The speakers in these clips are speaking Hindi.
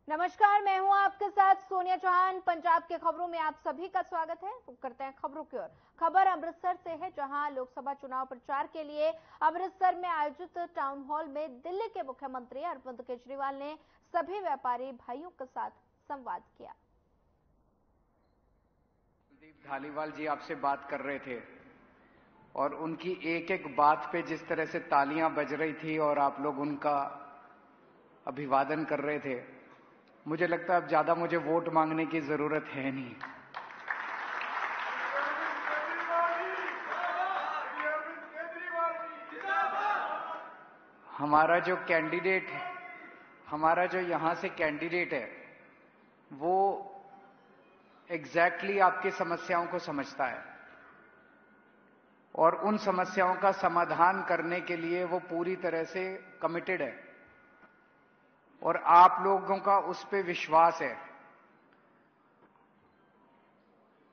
नमस्कार, मैं हूं आपके साथ सोनिया चौहान। पंजाब के खबरों में आप सभी का स्वागत है। तो करते हैं खबरों की ओर। खबर अमृतसर से है, जहां लोकसभा चुनाव प्रचार के लिए अमृतसर में आयोजित टाउन हॉल में दिल्ली के मुख्यमंत्री अरविंद केजरीवाल ने सभी व्यापारी भाइयों के साथ संवाद किया। धालीवाल जी आपसे बात कर रहे थे और उनकी एक एक बात पे जिस तरह से तालियां बज रही थी और आप लोग उनका अभिवादन कर रहे थे, मुझे लगता है अब ज्यादा मुझे वोट मांगने की जरूरत है नहीं। हमारा जो कैंडिडेट है, हमारा जो यहां से कैंडिडेट है, वो एग्जैक्टली आपकी समस्याओं को समझता है और उन समस्याओं का समाधान करने के लिए वो पूरी तरह से कमिटेड है और आप लोगों का उस पे विश्वास है।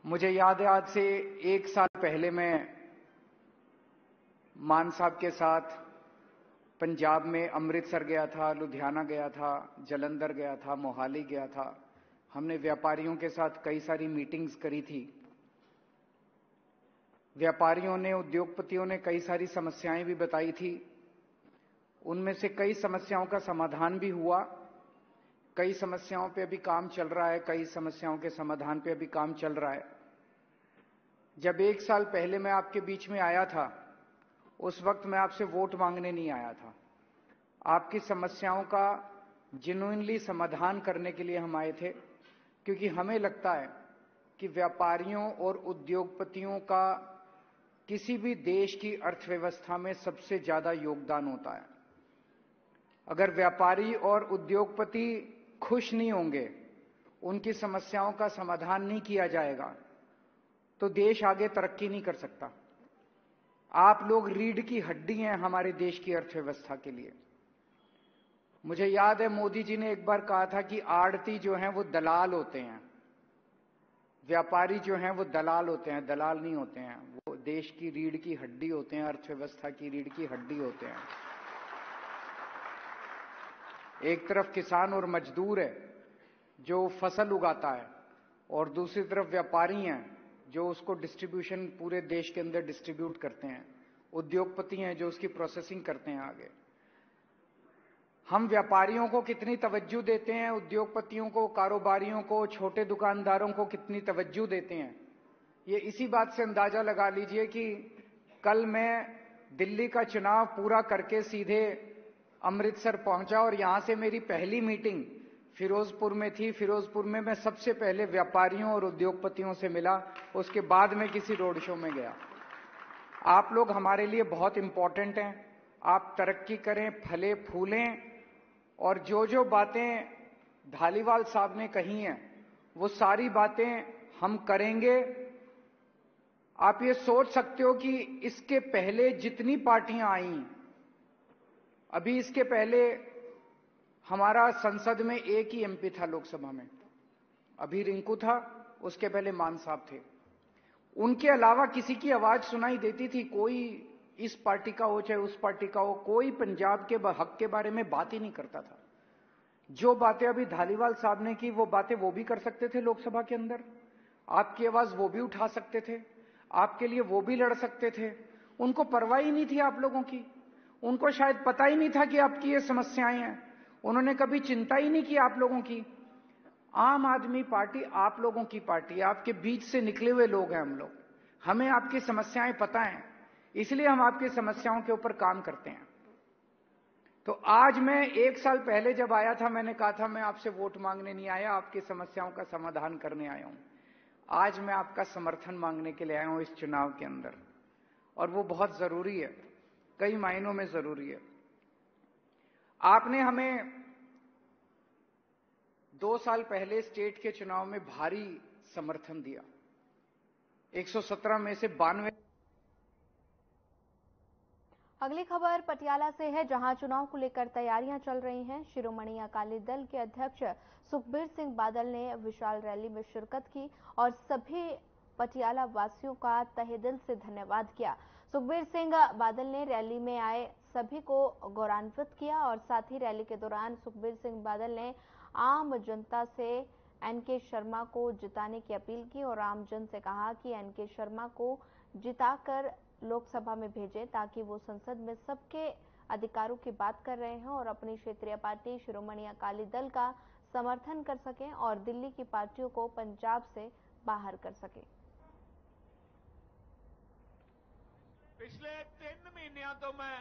मुझे याद है, आज से 1 साल पहले मैं मान साहब के साथ पंजाब में अमृतसर गया था, लुधियाना गया था, जलंधर गया था, मोहाली गया था। हमने व्यापारियों के साथ कई सारी मीटिंग्स करी थी। व्यापारियों ने, उद्योगपतियों ने कई सारी समस्याएं भी बताई थी। उनमें से कई समस्याओं का समाधान भी हुआ, कई समस्याओं पे अभी काम चल रहा है, कई समस्याओं के समाधान पे अभी काम चल रहा है। जब 1 साल पहले मैं आपके बीच में आया था, उस वक्त मैं आपसे वोट मांगने नहीं आया था। आपकी समस्याओं का जेन्युइनली समाधान करने के लिए हम आए थे, क्योंकि हमें लगता है कि व्यापारियों और उद्योगपतियों का किसी भी देश की अर्थव्यवस्था में सबसे ज्यादा योगदान होता है। अगर व्यापारी और उद्योगपति खुश नहीं होंगे, उनकी समस्याओं का समाधान नहीं किया जाएगा, तो देश आगे तरक्की नहीं कर सकता। आप लोग रीढ़ की हड्डी हैं हमारे देश की अर्थव्यवस्था के लिए। मुझे याद है, मोदी जी ने एक बार कहा था कि आड़ती जो हैं वो दलाल होते हैं, व्यापारी जो हैं वो दलाल होते हैं, दलाल नहीं होते हैं। वो देश की रीढ़ की हड्डी होते हैं, अर्थव्यवस्था की रीढ़ की हड्डी होते हैं। एक तरफ किसान और मजदूर है जो फसल उगाता है, और दूसरी तरफ व्यापारी हैं जो उसको डिस्ट्रीब्यूशन पूरे देश के अंदर डिस्ट्रीब्यूट करते हैं। उद्योगपति हैं जो उसकी प्रोसेसिंग करते हैं आगे। हम व्यापारियों को कितनी तवज्जो देते हैं, उद्योगपतियों को, कारोबारियों को, छोटे दुकानदारों को कितनी तवज्जो देते हैं, ये इसी बात से अंदाजा लगा लीजिए कि कल मैं दिल्ली का चुनाव पूरा करके सीधे अमृतसर पहुंचा और यहां से मेरी पहली मीटिंग फिरोजपुर में थी। फिरोजपुर में मैं सबसे पहले व्यापारियों और उद्योगपतियों से मिला, उसके बाद में किसी रोड शो में गया। आप लोग हमारे लिए बहुत इंपॉर्टेंट हैं। आप तरक्की करें, फले फूलें, और जो जो बातें धालीवाल साहब ने कही हैं वो सारी बातें हम करेंगे। आप ये सोच सकते हो कि इसके पहले जितनी पार्टियां आई, अभी इसके पहले हमारा संसद में एक ही एमपी था लोकसभा में, अभी रिंकू था, उसके पहले मान साहब थे। उनके अलावा किसी की आवाज सुनाई देती थी? कोई इस पार्टी का हो चाहे उस पार्टी का हो, कोई पंजाब के हक के बारे में बात ही नहीं करता था। जो बातें अभी धालीवाल साहब ने की, वो बातें वो भी कर सकते थे लोकसभा के अंदर। आपकी आवाज वो भी उठा सकते थे, आपके लिए वो भी लड़ सकते थे। उनको परवाह ही नहीं थी आप लोगों की। उनको शायद पता ही नहीं था कि आपकी ये समस्याएं हैं। उन्होंने कभी चिंता ही नहीं की आप लोगों की। आम आदमी पार्टी आप लोगों की पार्टी है, आपके बीच से निकले हुए लोग हैं हम लोग। हमें आपकी समस्याएं पता हैं, इसलिए हम आपकी समस्याओं के ऊपर काम करते हैं। तो आज मैं 1 साल पहले जब आया था, मैंने कहा था मैं आपसे वोट मांगने नहीं आया, आपकी समस्याओं का समाधान करने आया हूं। आज मैं आपका समर्थन मांगने के लिए आया हूं इस चुनाव के अंदर, और वो बहुत जरूरी है, कई मायनों में जरूरी है। आपने हमें 2 साल पहले स्टेट के चुनाव में भारी समर्थन दिया। 117 में से 92। अगली खबर पटियाला से है, जहां चुनाव को लेकर तैयारियां चल रही हैं। शिरोमणि अकाली दल के अध्यक्ष सुखबीर सिंह बादल ने विशाल रैली में शिरकत की और सभी पटियाला वासियों का तहे दिल से धन्यवाद किया। सुखबीर सिंह बादल ने रैली में आए सभी को गौरवान्वित किया और साथ ही रैली के दौरान सुखबीर सिंह बादल ने आम जनता से एनके शर्मा को जिताने की अपील की और आम जन से कहा कि एनके शर्मा को जिताकर लोकसभा में भेजें ताकि वो संसद में सबके अधिकारों की बात कर रहे हैं और अपनी क्षेत्रीय पार्टी शिरोमणि अकाली दल का समर्थन कर सकें और दिल्ली की पार्टियों को पंजाब से बाहर कर सकें। पिछले 3 महीनों तो मैं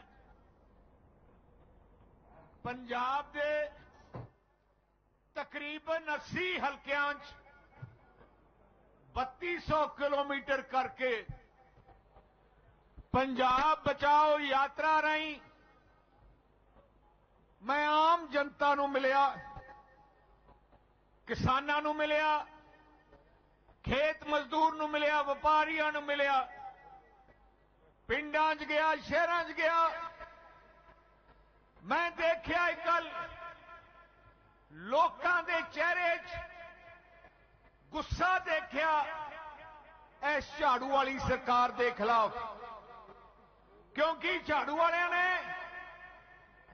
पंजाब के तकरीबन 80 हल्कियां 3200 किलोमीटर करके पंजाब बचाओ यात्रा रही मैं आम जनता नूं मिलिया, किसानां नूं मिलिया, खेत मजदूर नूं मिलिया, व्यापारियों नूं मिलिया, पिंडां 'च गया, शहरां 'च गया। मैं देखिया कल लोकां दे चेहरे 'च गुस्सा देखिया इस झाड़ू वाली सरकार दे खिलाफ, क्योंकि झाड़ू वालियां ने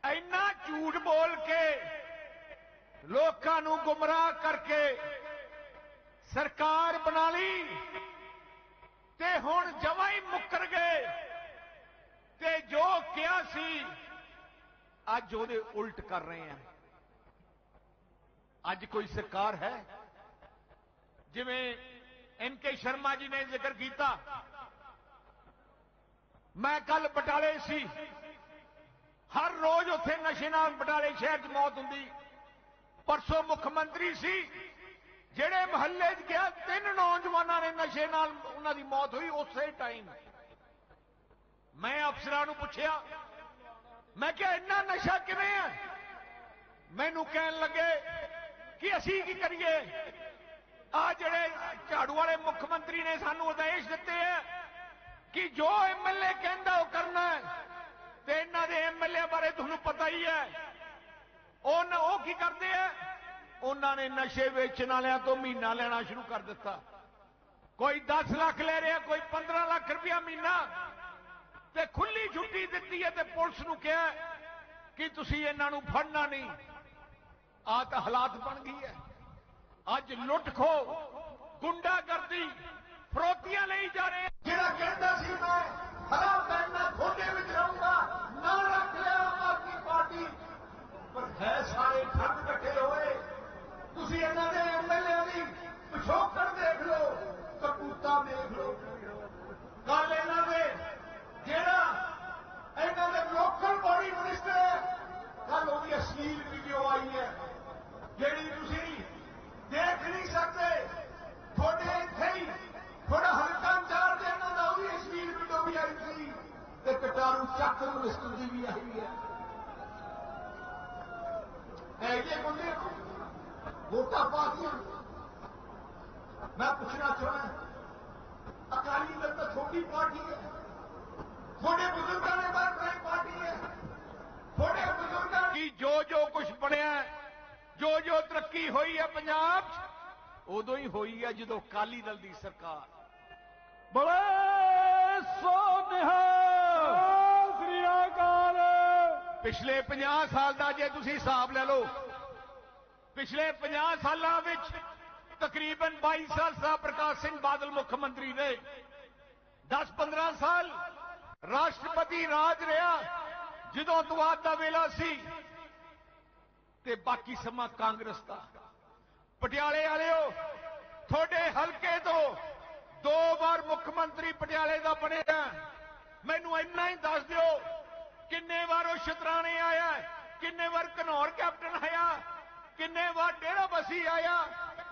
इन्ना झूठ बोल के लोकां नूं गुमराह करके सरकार बना ली ते हुण जमा ही मुकर गए ते जो किया सी अज उहदे उल्ट कर रहे हैं। अज कोई सरकार है जिवें एनके शर्मा जी ने जिक्र किया। मैं कल बटाले सी, हर रोज उत्थे नशे नाल बटाले शहर च मौत हुंदी। परसों मुख्यमंत्री सी जेड़े महल्ले च गया 3 नौजवानों ने नशे नाल उन्हां दी मौत हुई उसे टाइम। मैं अफसरां नूं पुछया, मैं क्या इन्ना नशा किवें है? मैनूं कहण लगे कि असीं की करिए, आ जेड़े झाड़ू वाले मुख्यमंत्री ने सानूं आदेश दिते हैं कि जो एमएलए कहंदा वो करना है ते इन्हां दे एमएलए बारे तुहानूं पता ही है। ਉਹ ਕੀ ਕਰਦੇ ਆ? ਉਹਨਾਂ ਨੇ नशे ਵੇਚਣ ਵਾਲਿਆਂ ਤੋਂ ਮਹੀਨਾ ਲੈਣਾ शुरू कर ਦਿੱਤਾ। कोई 10 ਲੱਖ ਲੈ ਰਿਹਾ, कोई 15 ਲੱਖ ਰੁਪਇਆ ਮਹੀਨਾ ਤੇ ਖੁੱਲੀ ਛੁੱਟੀ ਦਿੱਤੀ ਹੈ ਤੇ ਪੁਲਿਸ ਨੂੰ ਕਿਹਾ ਕਿ ਤੁਸੀਂ ਇਹਨਾਂ ਨੂੰ ਫੜਨਾ ਨਹੀਂ। ਆ ਤਾਂ ਹਾਲਾਤ ਬਣ ਗਈ ਹੈ। ਅੱਜ ਲੁੱਟ ਖੋ, ਗੁੰਡਾਗਰਦੀ, ਫਰੋਤੀਆਂ ਲਈ ਜਾ ਰਹੇ। ਜਿਹੜਾ ਕਹਿੰਦਾ ਸੀ ਮੈਂ ਹਰਾ ਪੈਨਾ ਥੋੜੇ ਵਿੱਚ ਰਹੂੰਗਾ, ਨਾ ਰੱਖ ਲਿਆ ਆਮ ਆਦਮੀ ਪਾਰਟੀ, ਪਰ ਹੈ ਸਾਰੇ ਠੱਗ ਇਕੱਠੇ ਹੋਏ। ਤੁਸੀਂ ਇਹਨਾਂ ਦੇ ਐਮਐਲਏ ਦੀ ਪਿਛੋਕੜ ਦੇਖ ਲਓ, ਕਪੂਤਾ ਦੇਖ ਲਓ। ਕੱਲ ਇਹਨਾਂ ਦੇ ਜਿਹੜਾ ਇਹਨਾਂ ਦੇ ਲੋਕਲ ਬੋਡੀ ਮਿਨਿਸਟਰ ਹੈ, ਕੱਲ ਉਹਦੀ ਅਸ਼ਲੀਲ ਵੀਡੀਓ ਆਈ ਹੈ ਜਿਹੜੀ ਤੁਸੀਂ ਦੇਖ ਨਹੀਂ ਸਕਦੇ। ਤੁਹਾਡੇ ਇੱਥੇ ਹੀ ਥੋੜਾ ਹਲਕਾ ਇੰਚਾਰਜ ਇਹਨਾਂ ਦਾ ਉਹਦੀ ਅਸ਼ਲੀਲ ਵੀਡੀਓ ਵੀ ਆਈ ਸੀ ਤੇ ਕਟਾਰੂ ਚੱਕ ਮਿਨਿਸਟਰ ਦੀ ਵੀ ਆਈ ਹੈ। ऐसे बंदे वोटा पार्टियां मैं पूछना चाहता, अकाली दल तो छोटी पार्टी है, थोड़े बुजुर्गों ने बड़ी पार्टी है। थोड़े बुजुर्गों की जो कुछ बनया, जो तरक्की हुई है पंजाब उदों ही हुई है जो अकाली दल की सरकार। बड़े पिछले 50 साल का जे तुसीं हिसाब ले लो, पिछले 50 सालों में तकरीबन 22 साल साहब प्रकाश सिंह बादल मुख्यमंत्री रहे, 10-15 साल राष्ट्रपति राज रहा जो अतवाद का वेला सी, ते बाकी समा कांग्रेस का। पटियाले वालिओ थोड़े हल्के तो 2 बार मुख्यमंत्री पटियाले का बने, मैनू इन्ना ही दस दिओ किन्ने बार वो शतराने आया, किन्ने बार घनौर कैप्टन आया, किन्ने बार डेरा बसी आया,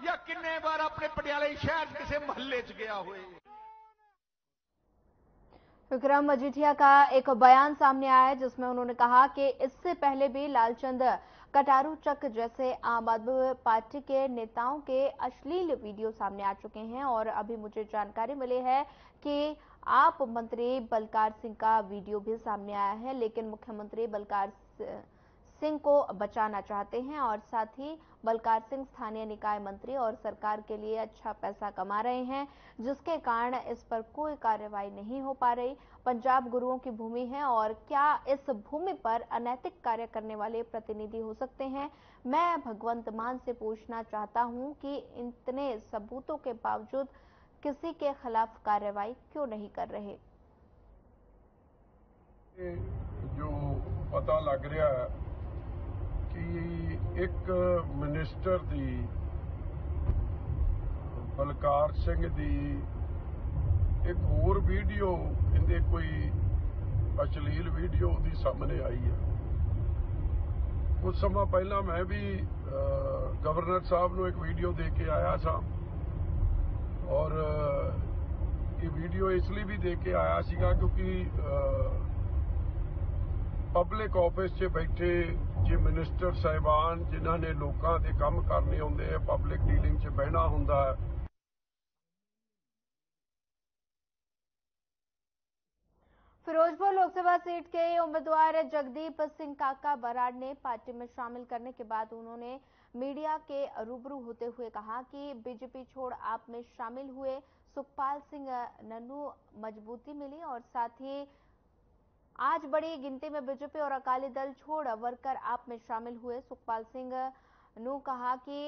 या किन्ने बार अपने पटियाले शहर किसी मोहल्ले च गया हुए। विक्रम मजीठिया का एक बयान सामने आया जिसमें उन्होंने कहा कि इससे पहले भी लालचंद कटारू चक जैसे आम आदमी पार्टी के नेताओं के अश्लील वीडियो सामने आ चुके हैं और अभी मुझे जानकारी मिली है कि आप मंत्री बलकार सिंह का वीडियो भी सामने आया है, लेकिन मुख्यमंत्री बलकार सिंह को बचाना चाहते हैं और साथ ही बलकार सिंह स्थानीय निकाय मंत्री और सरकार के लिए अच्छा पैसा कमा रहे हैं, जिसके कारण इस पर कोई कार्रवाई नहीं हो पा रही। पंजाब गुरुओं की भूमि है और क्या इस भूमि पर अनैतिक कार्य करने वाले प्रतिनिधि हो सकते हैं? मैं भगवंत मान से पूछना चाहता हूं कि इतने सबूतों के बावजूद किसी के खिलाफ कार्रवाई क्यों नहीं कर रहे? जो पता लग रहा है कि एक मिनिस्टर दी बलकार सिंह दी एक होर वीडियो इहदे कोई अश्लील वीडियो दी सामने आई है। कुछ समा पहला मैं भी गवर्नर साहब नूं एक वीडियो दे के आया था और ये वीडियो इसलिए भी दे के आया सीगा क्योंकि पब्लिक ऑफिस 'ਚ बैठे जे मिनिस्टर साहिबान जिन्हां ने लोकां दे काम करने होंदे है, पब्लिक डीलिंग 'ਚ बहना हुंदा है। फिरोजपुर लोकसभा सीट के उम्मीदवार जगदीप सिंह काका बराड़ ने पार्टी में शामिल करने के बाद उन्होंने मीडिया के रूबरू होते हुए कहा कि बीजेपी छोड़ आप में शामिल हुए सुखपाल सिंह नन्नू मजबूती मिली और साथ ही आज बड़ी गिनती में बीजेपी और अकाली दल छोड़ वर्कर आप में शामिल हुए। सुखपाल सिंह ने कहा कि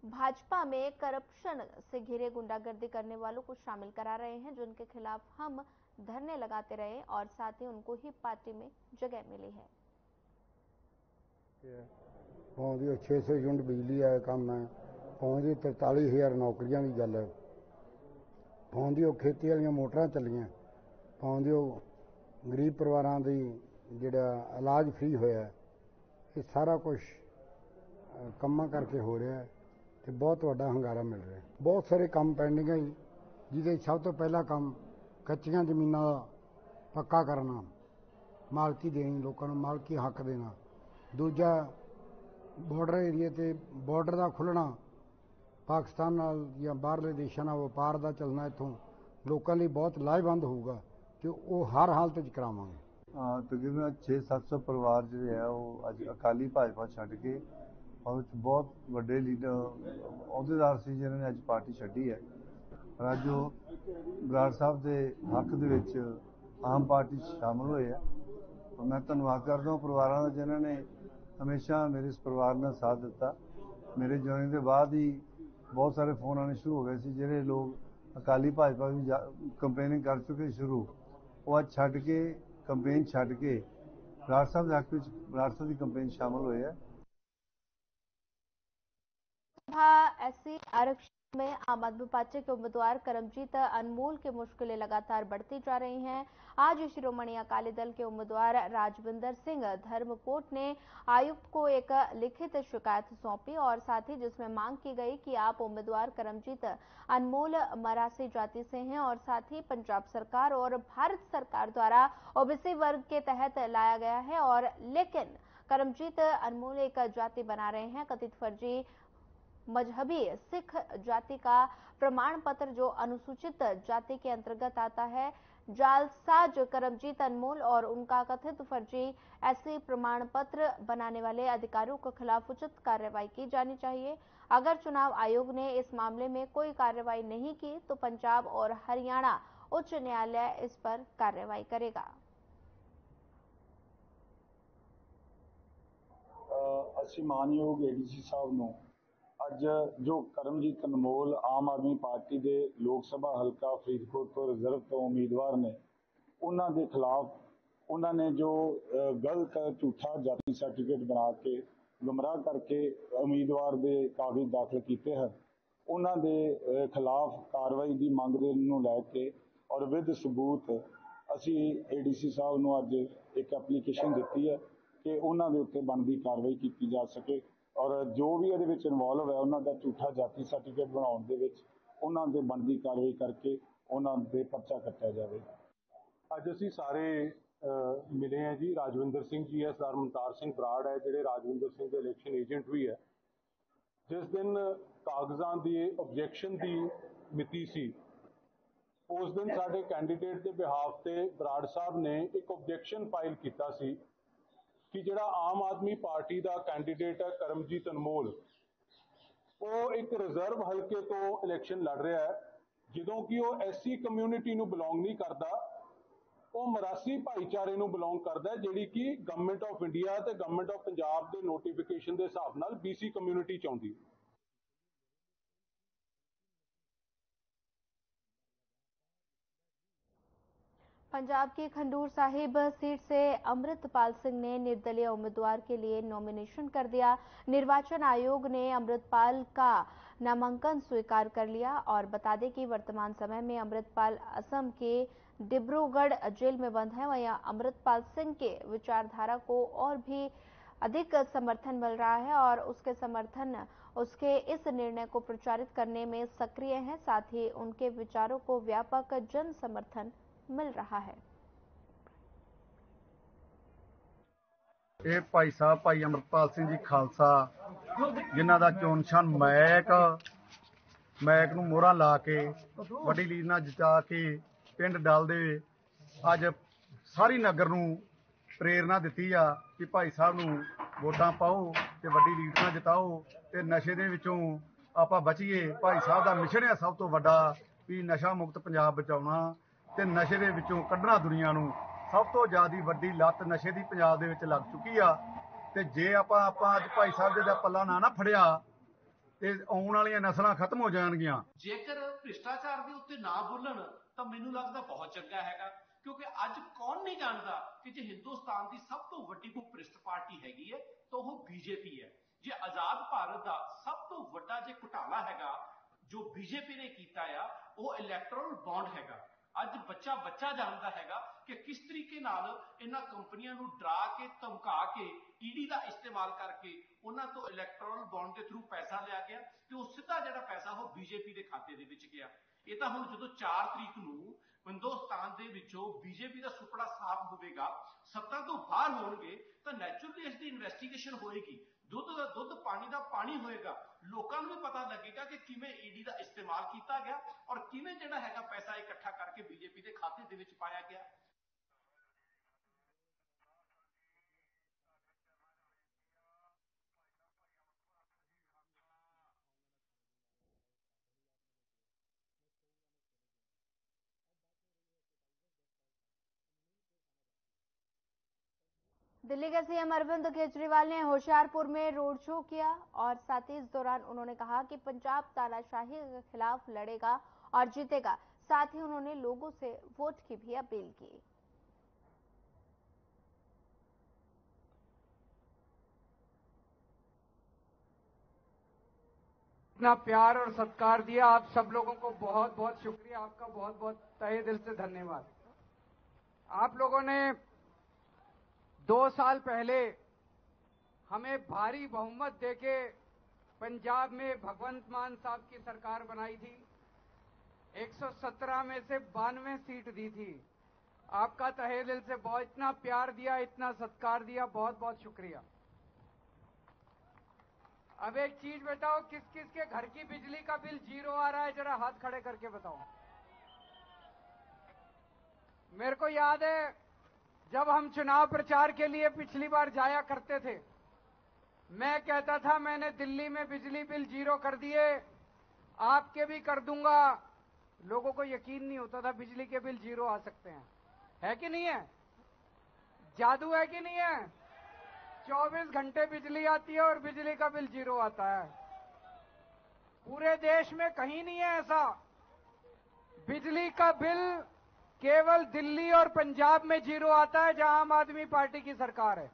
भाजपा में करप्शन से घिरे गुंडागर्दी करने वालों को शामिल करा रहे हैं, जिनके खिलाफ हम धरने लगाते रहे और साथ ही उनको ही पार्टी में जगह मिली है। 600 यूनिट बिजली आया काम है, 43,000 नौकरियां की गल है, खेती वाली मोटर चलियां, गरीब परिवारों की जिहड़ा इलाज फ्री होया, ये सारा कुछ कामां करके हो रहा है तो बहुत वड्डा हंगारा मिल रहा है। बहुत सारे काम पेंडिंग है जिहदे सब तो पहला काम कच्चियां जमीनां दा पक्का करना, मालकी देनी, लोगों को मालकी हक देना। दूजा बॉर्डर एरिए ते बॉर्डर का खुलना, पाकिस्तान नाल या बाहरले देशों नाल व्यापार का चलना इत्थों लोगों लिए बहुत लाभवंद होगा तो वो हर हालत च करावांगे। तकरीबन 600-700 परिवार जो है वो अज अकाली भाजपा छड्ड के और बहुत वड्डे लीडर अहुदेदार से जिन्होंने अज पार्टी छड्डी है और अज वो बराड़ साहब के हक दे विच आम पार्टी शामिल हुए है। और मैं धन्नवाद करदा हूं परिवारों का जिन्होंने हमेशा मेरे इस परिवार ने साथ दिता। मेरे ज्वाइनिंग के बाद ही बहुत सारे फोन आने शुरू हो गए थे, जिहड़े लोग अकाली भाजपा भी कंपेनिंग कर चुके शुरू, वो अज छड्ड के कंपेन छड्ड के बराड़ साहब के हक विच बराड़ साहब की कंपेन शामिल हुए है। एससी आरक्षण में आम आदमी पार्टी के उम्मीदवार करमजीत अनमोल की मुश्किलें लगातार बढ़ती जा रही हैं। आज शिरोमणि अकाली दल के उम्मीदवार राजविंदर सिंह धर्मकोट ने आयुक्त को एक लिखित शिकायत सौंपी और साथ ही जिसमें मांग की गई कि आप उम्मीदवार करमजीत अनमोल मरासी जाति से हैं और साथ ही पंजाब सरकार और भारत सरकार द्वारा ओबीसी वर्ग के तहत लाया गया है और लेकिन करमजीत अनमोल एक जाति बना रहे हैं। कथित फर्जी मजहबी सिख जाति का प्रमाण पत्र जो अनुसूचित जाति के अंतर्गत आता है, जालसाज करमजीत अनमोल और उनका कथित फर्जी ऐसे प्रमाण पत्र बनाने वाले अधिकारियों के खिलाफ उचित कार्रवाई की जानी चाहिए। अगर चुनाव आयोग ने इस मामले में कोई कार्रवाई नहीं की तो पंजाब और हरियाणा उच्च न्यायालय इस पर कार्रवाई करेगा। ਅਸੀਂ ਮਾਨਯੋਗ एडीसी साहब ਨੂੰ ਅੱਜ जो करमजीत अनमोल आम आदमी पार्टी के लोक सभा हल्का फरीदकोट तो रिजर्व तो उम्मीदवार ने उन्होंने खिलाफ उन्होंने जो गलत झूठा जाति सर्टिफिकेट बना के गुमराह करके उम्मीदवार के कागज दाखिल किए हैं, उन्होंने खिलाफ कार्रवाई की मंग नूं लैके और विद सबूत असी एडीसी साहब नूं अज एक एप्लीकेशन दी है कि उन्होंने उत्ते बनती कार्रवाई की जा सके और जो भी ये इनवॉल्व है उन्होंने झूठा जाति सर्टिफिकेट बनाने के उन्होंने बनती कार्रवाई करके उन्होंने पर्चा कट्टिया जाए। अज असी सारे मिले हैं जी। राजविंदर सिंह जी है, सरदार मुमताज सिंह बराड़ है जिहड़े राजविंदर सिंह के इलैक्शन एजेंट भी है। जिस दिन कागजां की ऑब्जैक्शन की मिति सी उस दिन साडे कैंडीडेट के बिहाफ से बराड़ साहब ने एक ऑब्जैक्शन फाइल किया सी कि जिहड़ा आम आदमी पार्टी का कैंडीडेट है करमजीत अनमोल, वो एक रिजर्व हल्के तो इलैक्शन लड़ रहा है, ਜਦੋਂ कि वो एससी कम्यूनिटी ਨੂੰ बिलोंग नहीं करता, वो मरासी भाईचारे ਨੂੰ बिलोंग करता है, जिहड़ी कि गवर्नमेंट ऑफ इंडिया ते गवर्नमेंट ऑफ पंजाब के नोटिफिकेशन के हिसाब नाल BC कम्यूनिटी चाहुंदी है। पंजाब की खंडूर साहिब सीट से अमृतपाल सिंह ने निर्दलीय उम्मीदवार के लिए नॉमिनेशन कर दिया। निर्वाचन आयोग ने अमृतपाल का नामांकन स्वीकार कर लिया और बता दें कि वर्तमान समय में अमृतपाल असम के डिब्रूगढ़ जेल में बंद है। वहीं अमृतपाल सिंह के विचारधारा को और भी अधिक समर्थन मिल रहा है और उसके इस निर्णय को प्रचारित करने में सक्रिय हैं। साथ ही उनके विचारों को व्यापक जन समर्थन मिल रहा है। ਇਹ ਭਾਈ ਸਾਹਿਬ ਭਾਈ ਅਮਰਪਾਲ ਸਿੰਘ ਜੀ ਖਾਲਸਾ ਜਿਨ੍ਹਾਂ ਦਾ ਚੋਣ ਨਿਸ਼ਾਨ ਮੈਕ ਨੂੰ ਮੋਹਰਾਂ ਲਾ ਕੇ ਵੱਡੀ ਲੀਡ ਨਾਲ ਜਿਤਾ ਕੇ ਪਿੰਡ ਡਲ ਦੇ ਅੱਜ ਸਾਰੀ ਨਗਰ ਨੂੰ ਪ੍ਰੇਰਣਾ ਦਿੱਤੀ ਆ ਕਿ ਭਾਈ ਸਾਹਿਬ ਨੂੰ ਵੋਟਾਂ ਪਾਓ ਤੇ ਵੱਡੀ ਲੀਡ ਨਾਲ ਜਿਤਾਓ ਤੇ ਨਸ਼ੇ ਦੇ ਵਿੱਚੋਂ ਆਪਾਂ ਬਚੀਏ। ਭਾਈ ਸਾਹਿਬ ਦਾ ਮਿਸ਼ਨ ਹੈ ਸਭ ਤੋਂ ਵੱਡਾ ਵੀ ਨਸ਼ਾ ਮੁਕਤ ਪੰਜਾਬ ਬਚਾਉਣਾ ਤੇ ਨਸ਼ੇ ਦੇ ਵਿੱਚੋਂ ਕੱਢਣਾ ਦੁਨੀਆ ਨੂੰ। ਸਭ ਤੋਂ ਜ਼ਿਆਦਾ ਵੱਡੀ ਲੱਤ ਨਸ਼ੇ ਦੀ ਪੰਜਾਬ ਦੇ ਵਿੱਚ ਲੱਗ ਚੁੱਕੀ ਆ ਤੇ ਜੇ ਆਪਾਂ ਅੱਜ ਭਾਈ ਸਾਹਿਬ ਦਾ ਪੱਲਾ ਨਾ ਫੜਿਆ ਤੇ ਆਉਣ ਵਾਲੀਆਂ ਨਸਲਾਂ ਖਤਮ ਹੋ ਜਾਣਗੀਆਂ। ਜੇਕਰ ਭ੍ਰਿਸ਼ਟਾਚਾਰ ਦੇ ਉੱਤੇ ਨਾ ਬੋਲਣ ਤਾਂ ਮੈਨੂੰ ਲੱਗਦਾ ਬਹੁਤ ਚੰਗਾ ਹੈਗਾ, ਕਿਉਂਕਿ ਅੱਜ ਕੌਣ ਨਹੀਂ ਜਾਣਦਾ ਕਿ ਜੇ ਹਿੰਦੁਸਤਾਨ ਦੀ ਸਭ ਤੋਂ ਵੱਡੀ ਕੋਈ ਭ੍ਰਿਸ਼ਟ ਪਾਰਟੀ ਹੈਗੀ ਹੈ ਤਾਂ ਉਹ BJP ਹੈ। ਜੇ ਆਜ਼ਾਦ ਭਾਰਤ ਦਾ ਸਭ ਤੋਂ ਵੱਡਾ ਜੇ ਘੁਟਾਲਾ ਹੈਗਾ ਜੋ BJP ਨੇ ਕੀਤਾ ਆ ਉਹ ਇਲੈਕਟੋਰਲ ਬੌਂਡ ਹੈਗਾ। ਅੱਜ ਬੱਚਾ ਜਾਣਦਾ ਹੈਗਾ ਕਿ ਕਿਸ ਤਰੀਕੇ ਨਾਲ ਇਹਨਾਂ ਕੰਪਨੀਆਂ ਨੂੰ ਡਰਾ ਕੇ ਧਮਕਾ ਕੇ ਈਡੀ ਦਾ ਇਸਤੇਮਾਲ ਕਰਕੇ ਉਹਨਾਂ ਤੋਂ ਇਲੈਕਟੋਰਲ ਬੌਂਡ ਦੇ ਥਰੂ ਪੈਸਾ ਲਿਆ ਗਿਆ ਤੇ ਉਹ ਸਿੱਧਾ ਜਿਹੜਾ ਪੈਸਾ ਉਹ BJP ਦੇ ਖਾਤੇ ਦੇ ਵਿੱਚ ਗਿਆ। ਇਹ ਤਾਂ ਹੁਣ ਜਦੋਂ 4 ਤਰੀਕ ਨੂੰ ਹਿੰਦੁਸਤਾਨ ਦੇ ਵਿੱਚੋਂ BJP ਦਾ ਸੁਪੜਾ ਸਾਫ਼ ਹੋਵੇਗਾ, ਸੱਤਾ ਤੋਂ ਬਾਹਰ ਹੋਣਗੇ ਤਾਂ ਨੈਚੁਰਲੀ ਇਸ ਦੀ ਇਨਵੈਸਟੀਗੇਸ਼ਨ ਹੋਏਗੀ। ਦੁੱਧ ਦਾ ਦੁੱਧ ਪਾਣੀ ਦਾ ਪਾਣੀ ਹੋਏਗਾ। ਲੋਕਾਂ ਨੂੰ ਵੀ ਪਤਾ ਲੱਗੇਗਾ ਕਿ ਕਿਵੇਂ ਈਡੀ ਦਾ ਇਸਤੇਮਾਲ ਕੀਤਾ ਗਿਆ ਔਰ ਕਿਵੇਂ ਜਿਹੜਾ ਹੈਗਾ ਪੈਸਾ ਇਕੱਠਾ ਕਰਕੇ BJP ਦੇ ਖਾਤੇ ਦੇ ਵਿੱਚ ਪਾਇਆ ਗਿਆ। दिल्ली के सीएम अरविंद केजरीवाल ने होशियारपुर में रोड शो किया और साथ ही इस दौरान उन्होंने कहा कि पंजाब तानाशाही के खिलाफ लड़ेगा और जीतेगा। साथ ही उन्होंने लोगों से वोट की भी अपील की। इतना प्यार और सत्कार दिया, आप सब लोगों को बहुत बहुत शुक्रिया, आपका बहुत बहुत तहे दिल से धन्यवाद। आप लोगों ने 2 साल पहले हमें भारी बहुमत देके पंजाब में भगवंत मान साहब की सरकार बनाई थी। 117 में से 92 सीट दी थी। आपका तहे दिल से बहुत इतना प्यार दिया, इतना सत्कार दिया, बहुत बहुत शुक्रिया। अब एक चीज बताओ, किस किस के घर की बिजली का बिल 0 आ रहा है? जरा हाथ खड़े करके बताओ। मेरे को याद है जब हम चुनाव प्रचार के लिए पिछली बार जाया करते थे, मैं कहता था मैंने दिल्ली में बिजली बिल 0 कर दिए, आपके भी कर दूंगा। लोगों को यकीन नहीं होता था बिजली के बिल 0 आ सकते हैं। है कि नहीं है? जादू है कि नहीं है? 24 घंटे बिजली आती है और बिजली का बिल 0 आता है। पूरे देश में कहीं नहीं है ऐसा। बिजली का बिल केवल दिल्ली और पंजाब में 0 आता है जहां आम आदमी पार्टी की सरकार है।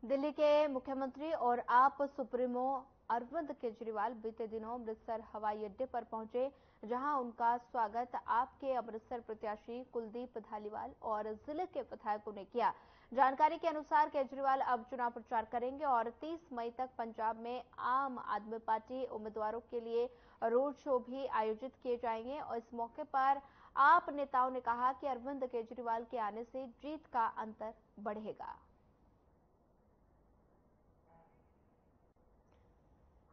दिल्ली के मुख्यमंत्री और आप सुप्रीमो अरविंद केजरीवाल बीते दिनों अमृतसर हवाई अड्डे पर पहुंचे, जहां उनका स्वागत आपके अमृतसर प्रत्याशी कुलदीप धालीवाल और जिले के विधायकों ने किया। जानकारी के अनुसार केजरीवाल अब चुनाव प्रचार करेंगे और 30 मई तक पंजाब में आम आदमी पार्टी उम्मीदवारों के लिए रोड शो भी आयोजित किए जाएंगे। और इस मौके पर आप नेताओं ने कहा कि अरविंद केजरीवाल के आने से जीत का अंतर बढ़ेगा।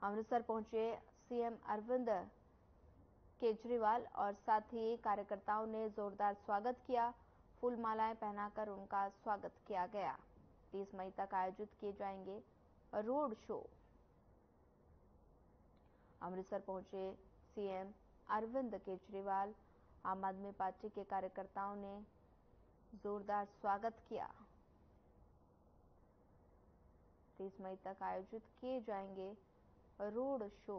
अमृतसर पहुंचे सीएम अरविंद केजरीवाल और साथ ही कार्यकर्ताओं ने जोरदार स्वागत किया। फूल मालाएं पहनाकर उनका स्वागत किया गया। 30 मई तक आयोजित किए जाएंगे रोड शो। अमृतसर पहुंचे सीएम अरविंद केजरीवाल, आम आदमी पार्टी के कार्यकर्ताओं ने जोरदार स्वागत किया। 30 मई तक आयोजित किए जाएंगे रोड शो।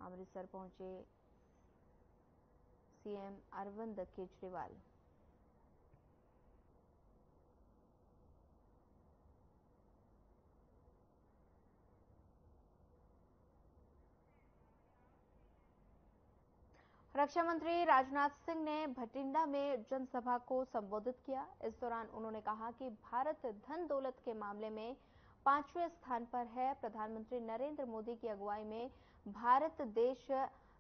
अमृतसर पहुंचे सीएम अरविंद केजरीवाल। रक्षा मंत्री राजनाथ सिंह ने भटिंडा में जनसभा को संबोधित किया। इस दौरान उन्होंने कहा कि भारत धन दौलत के मामले में 5वें स्थान पर है। प्रधानमंत्री नरेंद्र मोदी की अगुवाई में भारत देश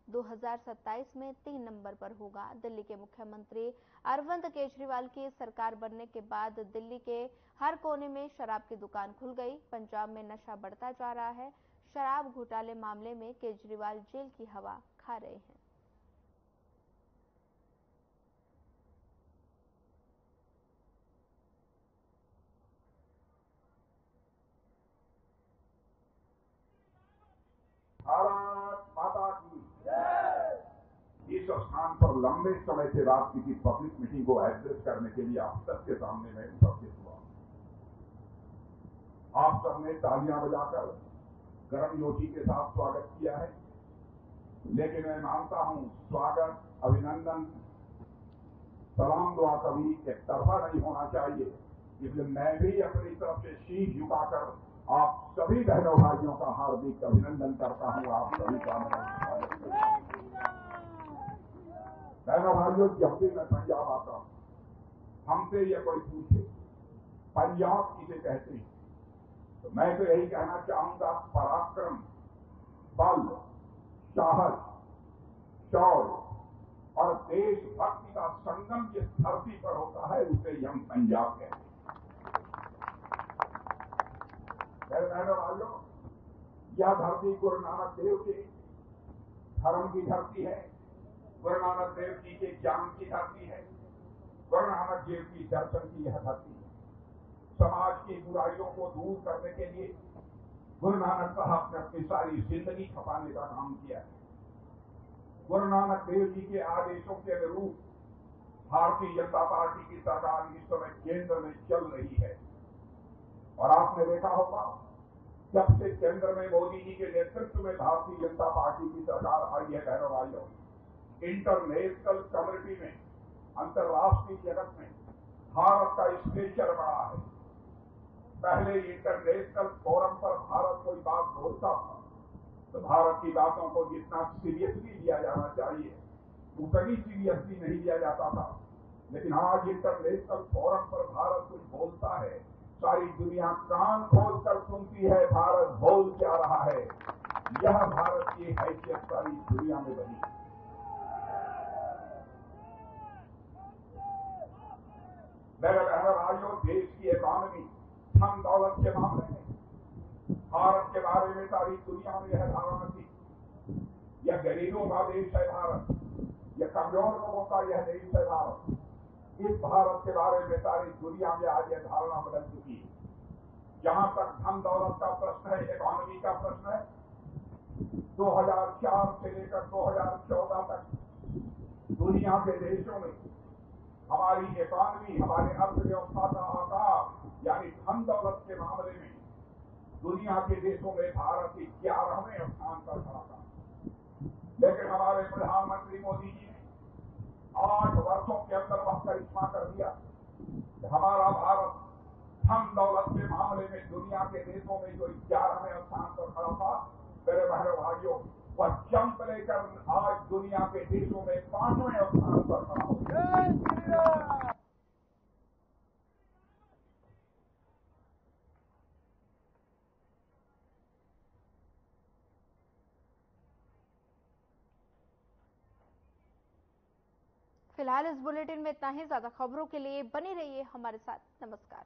2027 में 3 नंबर पर होगा। दिल्ली के मुख्यमंत्री अरविंद केजरीवाल की सरकार बनने के बाद दिल्ली के हर कोने में शराब की दुकान खुल गई। पंजाब में नशा बढ़ता जा रहा है। शराब घोटाले मामले में केजरीवाल जेल की हवा खा रहे हैं। भारत माता की जय। इस स्थान पर लंबे समय से रात की पब्लिक मीटिंग को एड्रेस करने के लिए आप सबके सामने मैं उपस्थित हुआ। आप सबने तालियां बजाकर गर्म योशी के साथ स्वागत किया है, लेकिन मैं मानता हूं स्वागत, अभिनंदन, सलाम दुआ कभी एक तरफा नहीं होना चाहिए। इसलिए मैं भी अपनी तरफ से शीश झुकाकर आप सभी बहनों भाइयों का हार्दिक अभिनंदन करता हूं। आप सभी का बहनों भाइयों, जब भी मैं पंजाब आता हूं, हमसे ये कोई पूछे पंजाब किसे कहते हैं, तो मैं तो यही कहना चाहूंगा, पराक्रम, बल, साहस, शौर्य और देशभक्ति का संगम जिस धरती पर होता है उसे हम पंजाब कहते हैं। बहनों भाइयों, यह धरती गुरु नानक देव के धर्म की धरती है, गुरु नानक देव जी के ज्ञान की धरती है, गुरु नानक देव की दर्शन की यह धरती है। समाज की बुराइयों को दूर करने के लिए गुरु नानक साहब ने अपनी सारी जिंदगी खपाने का काम किया है। गुरु नानक देव जी के आदेशों के अनुरूप भारतीय जनता पार्टी की सरकार इस समय केंद्र में चल रही है। और आपने देखा होगा, जब से केंद्र में मोदी जी के नेतृत्व में भारतीय जनता पार्टी की सरकार आई है, बहनों भाइयों, इंटरनेशनल कम्युनिटी में, अंतर्राष्ट्रीय जगत में भारत का स्टेचर बढ़ा है। पहले इंटरनेशनल फोरम पर भारत कोई बात बोलता था तो भारत की बातों को जितना सीरियसली लिया जाना चाहिए उतनी सीरियसली नहीं लिया जाता था। लेकिन आज इंटरनेशनल फोरम पर भारत कुछ बोलता है, सारी दुनिया कान खोल कर सुनती है भारत बोल क्या रहा है। यह भारत की हैसियत सारी दुनिया में बनी। मेरे बहनों भाइयों, देश की इकॉनमी, धन दौलत के मामले में भारत के बारे में सारी दुनिया में यह धारणा थी, यह गरीबों का देश है भारत, यह कमजोर लोगों का यह देश है भारत। इस भारत के बारे में सारी दुनिया में आज यह धारणा बदल चुकी है। जहां तक धन दौलत का प्रश्न है, इकॉनमी का प्रश्न है, 2004 से लेकर 2014 तक दुनिया के देशों में हमारी इकॉनमी, हमारे अर्थव्यवस्था का आकार यानी धन दौलत के मामले में दुनिया के देशों में भारत 11वें स्थान पर खड़ा था। लेकिन हमारे प्रधानमंत्री मोदी जी ने 8 वर्षों के अंदर वह करिश्मा कर दिया कि हमारा भारत धन दौलत के मामले में दुनिया के देशों में जो 11वें स्थान पर खड़ा था, मेरे बहनों भाइयों, वह जंप लेकर आज दुनिया के देशों में 5वें स्थान पर खड़ा हो गया। फिलहाल इस बुलेटिन में इतना ही। ज्यादा खबरों के लिए बने रहिए हमारे साथ। नमस्कार।